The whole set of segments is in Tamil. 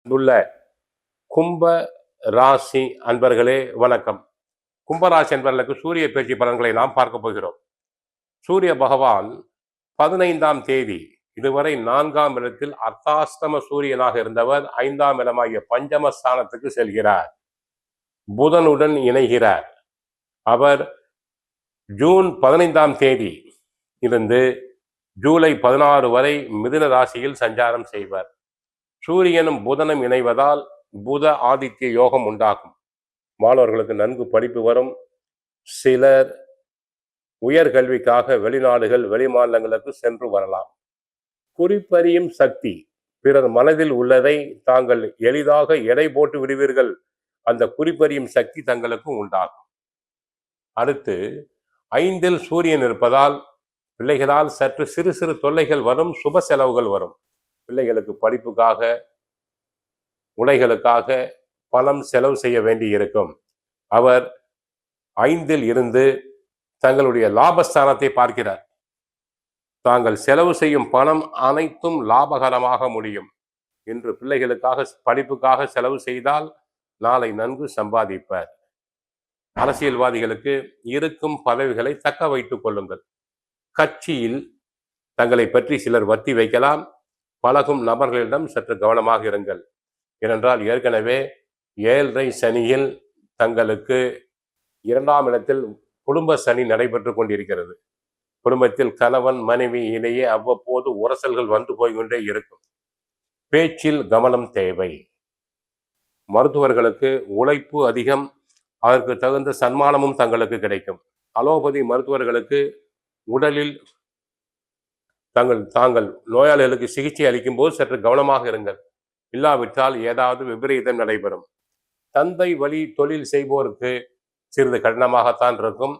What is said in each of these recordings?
அன்புள்ள கும்ப ராசி அன்பர்களே வணக்கம். கும்பராசி அன்பர்களுக்கு சூரிய பேச்சு பலன்களை நாம் பார்க்க போகிறோம். சூரிய பகவான் 15ஆம் தேதி இதுவரை 4ஆம் இடத்தில் அர்த்தாஷ்டம சூரியனாக இருந்தவர் 5ஆம் இடமாகிய பஞ்சம ஸ்தானத்துக்கு செல்கிறார். புதனுடன் இணைகிறார். அவர் ஜூன் 15ஆம் தேதி இருந்து ஜூலை 16 வரை மிதுன ராசியில் சஞ்சாரம் செய்வார். சூரியனும் புதனும் இணைவதால் புத ஆதித்ய யோகம் உண்டாகும். மாணவர்களுக்கு நன்கு படிப்பு வரும். சிலர் உயர்கல்விக்காக வெளிநாடுகள் வெளிமாநிலங்களுக்கு சென்று வரலாம். குறிப்பறியும் சக்தி, பிறர் மனதில் உள்ளதை தாங்கள் எளிதாக எடை போட்டு விடுவீர்கள். அந்த குறிப்பறியும் சக்தி தங்களுக்கு உண்டாகும். அடுத்து 5இல் சூரியன் இருப்பதால் பிள்ளைகளால் சற்று சிறு சிறு தொல்லைகள் வரும். சுப செலவுகள் வரும். பிள்ளைகளுக்கு படிப்புக்காக உடைகளுக்காக பணம் செலவு செய்ய வேண்டி இருக்கும். அவர் 5இல் இருந்து தங்களுடைய லாபஸ்தானத்தை பார்க்கிறார். தாங்கள் செலவு செய்யும் பணம் அனைத்தும் லாபகரமாக முடியும். இன்று பிள்ளைகளுக்காக படிப்புக்காக செலவு செய்தால் நாளை நன்கு சம்பாதிப்பார். அரசியல்வாதிகளுக்கு இருக்கும் பதவிகளை தக்க வைத்துக் கொள்ளுங்கள். கட்சியில் தங்களை பற்றி சிலர் வத்தி வைக்கலாம். பழகும் நபர்களிடம் சற்று கவனமாக இருங்கள். ஏனென்றால் ஏற்கனவே 7.5 சனியில் தங்களுக்கு 2ஆம் இடத்தில் குடும்ப சனி நடைபெற்று கொண்டிருக்கிறது. குடும்பத்தில் கணவன் மனைவி இடையே அவ்வப்போது உரசல்கள் வந்து போய்கொண்டே இருக்கும். பேச்சில் கவனம் தேவை. மருத்துவர்களுக்கு உழைப்பு அதிகம். அதற்கு தகுந்த சன்மானமும் தங்களுக்கு கிடைக்கும். அலோபதி மருத்துவர்களுக்கு உடலில் தாங்கள் நோயாளிகளுக்கு சிகிச்சை அளிக்கும் போது சற்று கவனமாக இருங்கள். இல்லாவிட்டால் ஏதாவது விபரீதம் நடைபெறும். தந்தை வழி தொழில் செய்வோருக்கு சிறிது கடினமாகத்தான் இருக்கும்.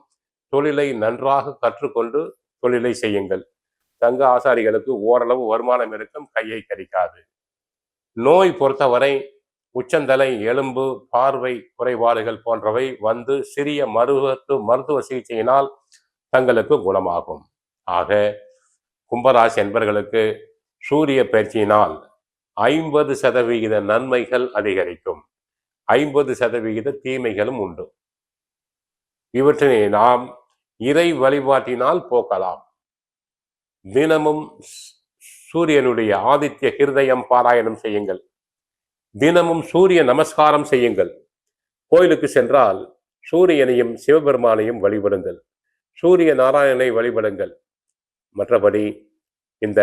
தொழிலை நன்றாக கற்றுக்கொண்டு தொழிலை செய்யுங்கள். தங்க ஆசாரிகளுக்கு ஓரளவு வருமானம் இருக்கும். கையை கடிக்காது. நோய் பொறுத்தவரை உச்சந்தலை, எலும்பு, பார்வை குறைபாடுகள் போன்றவை வந்து சிறிய மருத்துவ சிகிச்சையினால் தங்களுக்கு குணமாகும். ஆக கும்பராசி என்பர்களுக்கு சூரிய பயிற்சியினால் 50% நன்மைகள் அதிகரிக்கும். 50% தீமைகளும் உண்டு. இவற்றினை நாம் இறை வழிபாட்டினால் போக்கலாம். தினமும் சூரியனுடைய ஆதித்ய ஹிருதயம் பாராயணம் செய்யுங்கள். தினமும் சூரிய நமஸ்காரம் செய்யுங்கள். கோயிலுக்கு சென்றால் சூரியனையும் சிவபெருமானையும் வழிபடுங்கள். சூரிய நாராயணனை வழிபடுங்கள். மற்றபடி இந்த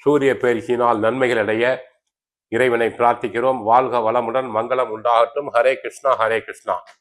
சூரிய பயிற்சியினால் நன்மைகள் அடைய இறைவனை பிரார்த்திக்கிறோம். வாழ்க வளமுடன், மங்களம் உண்டாகட்டும். ஹரே கிருஷ்ணா, ஹரே கிருஷ்ணா.